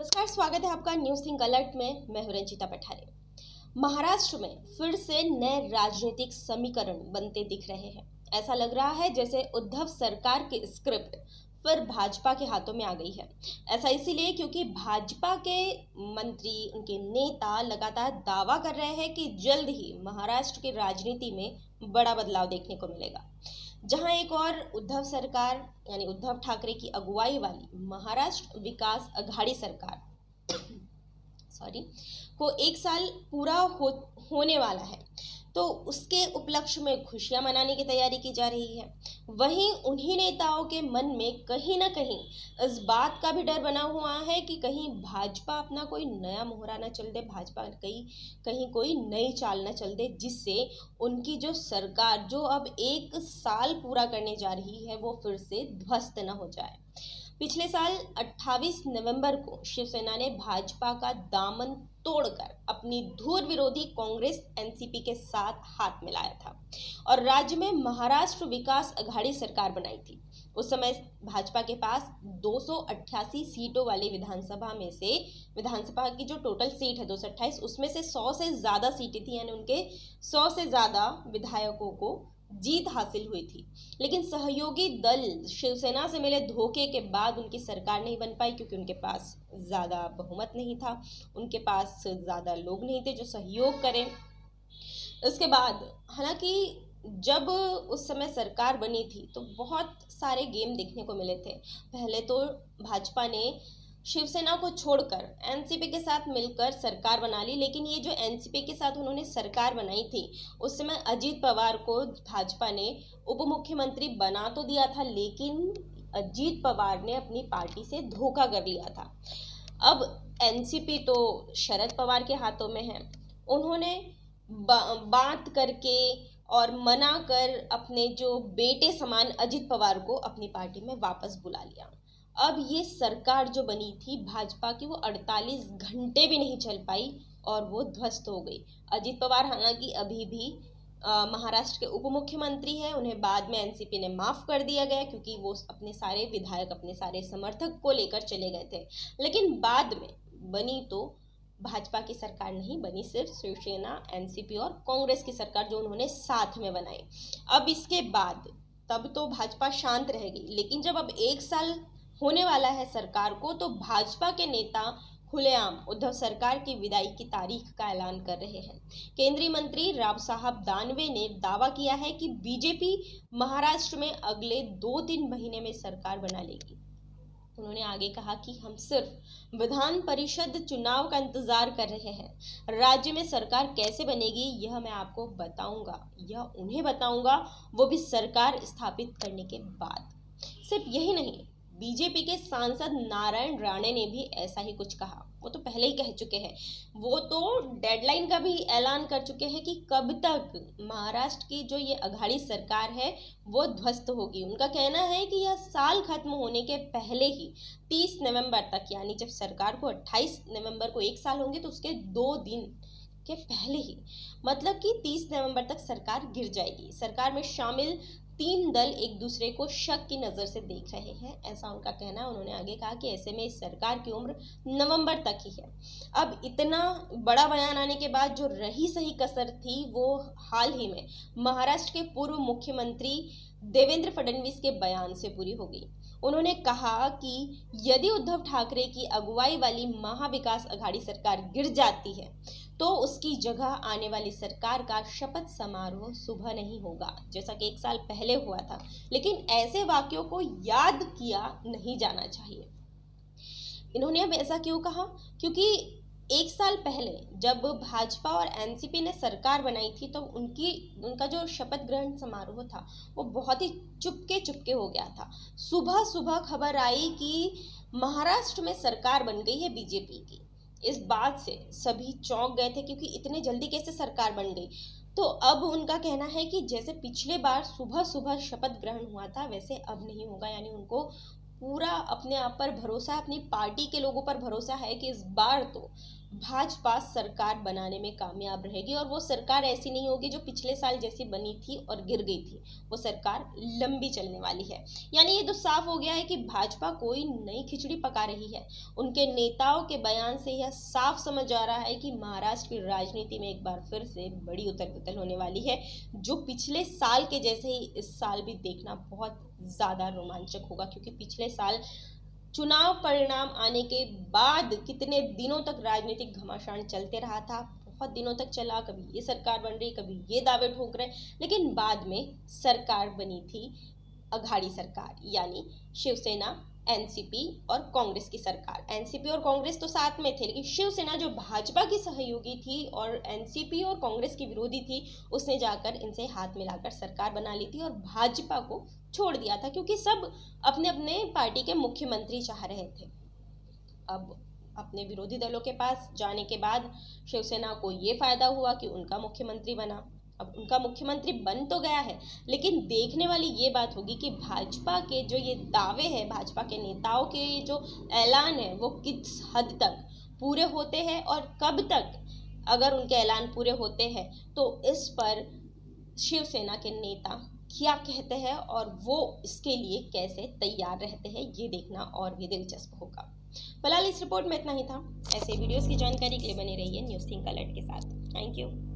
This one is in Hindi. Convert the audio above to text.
नमस्कार, स्वागत है आपका न्यूज थिंक अलर्ट में। मैं हूं रंजिता पठारे। महाराष्ट्र में फिर से नए राजनीतिक समीकरण बनते दिख रहे हैं। ऐसा लग रहा है जैसे उद्धव सरकार की स्क्रिप्ट फिर भाजपा के हाथों में आ गई है। ऐसा इसीलिए क्योंकि भाजपा के मंत्री, उनके नेता लगातार दावा कर रहे हैं कि जल्द ही महाराष्ट्र की राजनीति में बड़ा बदलाव देखने को मिलेगा। जहां एक और उद्धव सरकार यानी उद्धव ठाकरे की अगुवाई वाली महाराष्ट्र विकास अघाड़ी सरकार को एक साल पूरा होने वाला है, तो उसके उपलक्ष्य में खुशियां मनाने की तैयारी की जा रही है। वहीं उन्हीं नेताओं के मन में कहीं ना कहीं इस बात का भी डर बना हुआ है कि कहीं भाजपा अपना कोई नया मोहरा न चल दे, भाजपा कहीं कोई नई चाल न चल दे, जिससे उनकी जो सरकार जो अब एक साल पूरा करने जा रही है वो फिर से ध्वस्त न हो जाए। पिछले साल 28 नवंबर को शिवसेना ने भाजपा का दामन तोड़कर अपनी धुर विरोधी कांग्रेस एनसीपी के साथ हाथ मिलाया था और राज्य में महाराष्ट्र विकास अघाड़ी सरकार बनाई थी। उस समय भाजपा के पास 288 सीटों वाली विधानसभा की जो टोटल सीट है 228, उसमें से 100 से ज़्यादा सीटें थी, यानी उनके 100 से ज़्यादा विधायकों को जीत हासिल हुई थी। लेकिन सहयोगी दल शिवसेना से मिले धोखे के बाद उनकी सरकार नहीं बन पाई, क्योंकि उनके पास ज़्यादा बहुमत नहीं था, उनके पास ज़्यादा लोग नहीं थे जो सहयोग करें। इसके बाद हालांकि जब उस समय सरकार बनी थी तो बहुत सारे गेम देखने को मिले थे। पहले तो भाजपा ने शिवसेना को छोड़कर एनसीपी के साथ मिलकर सरकार बना ली, लेकिन ये जो एनसीपी के साथ उन्होंने सरकार बनाई थी उस समय अजीत पवार को भाजपा ने उप मुख्यमंत्री बना तो दिया था, लेकिन अजीत पवार ने अपनी पार्टी से धोखा कर लिया था। अब एनसीपी तो शरद पवार के हाथों में है। उन्होंने बात करके और मना कर अपने जो बेटे समान अजीत पवार को अपनी पार्टी में वापस बुला लिया। अब ये सरकार जो बनी थी भाजपा की, वो 48 घंटे भी नहीं चल पाई और वो ध्वस्त हो गई। अजीत पवार हालांकि अभी भी महाराष्ट्र के उप मुख्यमंत्री हैं, उन्हें बाद में एनसीपी ने माफ़ कर दिया गया क्योंकि वो अपने सारे विधायक, अपने सारे समर्थक को लेकर चले गए थे। लेकिन बाद में बनी तो भाजपा की सरकार नहीं बनी, सिर्फ शिवसेना, एनसीपी और कांग्रेस की सरकार जो उन्होंने साथ में बनाई। अब इसके बाद तब तो भाजपा शांत रहेगी, लेकिन जब अब एक साल होने वाला है सरकार को, तो भाजपा के नेता खुलेआम उद्धव सरकार की विदाई की तारीख का ऐलान कर रहे हैं। केंद्रीय मंत्री राव साहब दानवे ने दावा किया है कि बीजेपी महाराष्ट्र में अगले 2-3 महीने में सरकार बना लेगी। उन्होंने आगे कहा कि हम सिर्फ विधान परिषद चुनाव का इंतजार कर रहे हैं। राज्य में सरकार कैसे बनेगी यह मैं आपको बताऊंगा, यह उन्हें बताऊंगा, वो भी सरकार स्थापित करने के बाद। सिर्फ यही नहीं, बीजेपी के सांसद नारायण राणे ने भी ऐसा ही कुछ कहा। वो तो पहले ही कह चुके हैं, वो तो डेडलाइन का भी ऐलान कर चुके हैं कि कब तक महाराष्ट्र की जो ये अघाड़ी सरकार है वो ध्वस्त होगी। उनका कहना है कि यह साल खत्म होने के पहले ही 30 नवंबर तक, यानी जब सरकार को 28 नवंबर को एक साल होंगे तो उसके 2 दिन के पहले ही, मतलब कि 30 नवंबर तक सरकार गिर जाएगी। सरकार में शामिल 3 दल एक दूसरे को शक की नज़र से देख रहे हैं, ऐसा उनका कहना है। उन्होंने आगे कहा कि ऐसे में इस सरकार की उम्र नवंबर तक ही है। अब इतना बड़ा बयान आने के बाद जो रही सही कसर थी वो हाल ही में महाराष्ट्र के पूर्व मुख्यमंत्री देवेंद्र फडणवीस के बयान से पूरी हो गई। उन्होंने कहा कि यदि उद्धव ठाकरे की अगुवाई वाली महाविकास अघाड़ी सरकार गिर जाती है तो उसकी जगह आने वाली सरकार का शपथ समारोह सुबह नहीं होगा, जैसा कि एक साल पहले हुआ था। लेकिन ऐसे वाक्यों को याद किया नहीं जाना चाहिए। इन्होंने अब ऐसा क्यों कहा? क्योंकि एक साल पहले जब भाजपा और एनसीपी ने सरकार बनाई थी तो उनका जो शपथ ग्रहण समारोह था वो बहुत ही चुपके हो गया था। सुबह सुबह खबर आई कि महाराष्ट्र में सरकार बन गई है बीजेपी की। इस बात से सभी चौंक गए थे क्योंकि इतने जल्दी कैसे सरकार बन गई। तो अब उनका कहना है कि जैसे पिछले बार सुबह सुबह शपथ ग्रहण हुआ था वैसे अब नहीं होगा, यानी उनको पूरा अपने आप पर भरोसा है, अपनी पार्टी के लोगों पर भरोसा है कि इस बार तो भाजपा सरकार बनाने में कामयाब रहेगी और वो सरकार ऐसी नहीं होगी जो पिछले साल जैसी बनी थी और गिर गई थी। वो सरकार लंबी चलने वाली है। यानी ये तो साफ हो गया है कि भाजपा कोई नई खिचड़ी पका रही है। उनके नेताओं के बयान से यह साफ समझ आ रहा है कि महाराष्ट्र की राजनीति में एक बार फिर से बड़ी उथल पुथल होने वाली है, जो पिछले साल के जैसे ही इस साल भी देखना बहुत ज़्यादा रोमांचक होगा। क्योंकि पिछले साल चुनाव परिणाम आने के बाद कितने दिनों तक राजनीतिक घमासान चलते रहा था, बहुत दिनों तक चला। कभी ये सरकार बन रही, कभी ये दावे ठोक रहे, लेकिन बाद में सरकार बनी थी अघाड़ी सरकार, यानी शिवसेना, एनसीपी और कांग्रेस की सरकार। एनसीपी और कांग्रेस तो साथ में थे, लेकिन शिवसेना जो भाजपा की सहयोगी थी और एनसीपी और कांग्रेस की विरोधी थी, उसने जाकर इनसे हाथ मिलाकर सरकार बना ली थी और भाजपा को छोड़ दिया था, क्योंकि सब अपने अपने पार्टी के मुख्यमंत्री चाह रहे थे। अब अपने विरोधी दलों के पास जाने के बाद शिवसेना को ये फायदा हुआ कि उनका मुख्यमंत्री बना। अब उनका मुख्यमंत्री बन तो गया है, लेकिन देखने वाली ये बात होगी कि भाजपा के जो ये दावे हैं, भाजपा के नेताओं के जो ऐलान है, वो किस हद तक पूरे होते हैं और कब तक, अगर उनके ऐलान पूरे होते हैं तो इस पर शिवसेना के नेता क्या कहते हैं और वो इसके लिए कैसे तैयार रहते हैं, ये देखना और भी दिलचस्प होगा। फिलहाल इस रिपोर्ट में इतना ही था। ऐसे वीडियोस की जानकारी के लिए बने रहिए न्यूज़ थिंक अलर्ट के साथ। Thank you.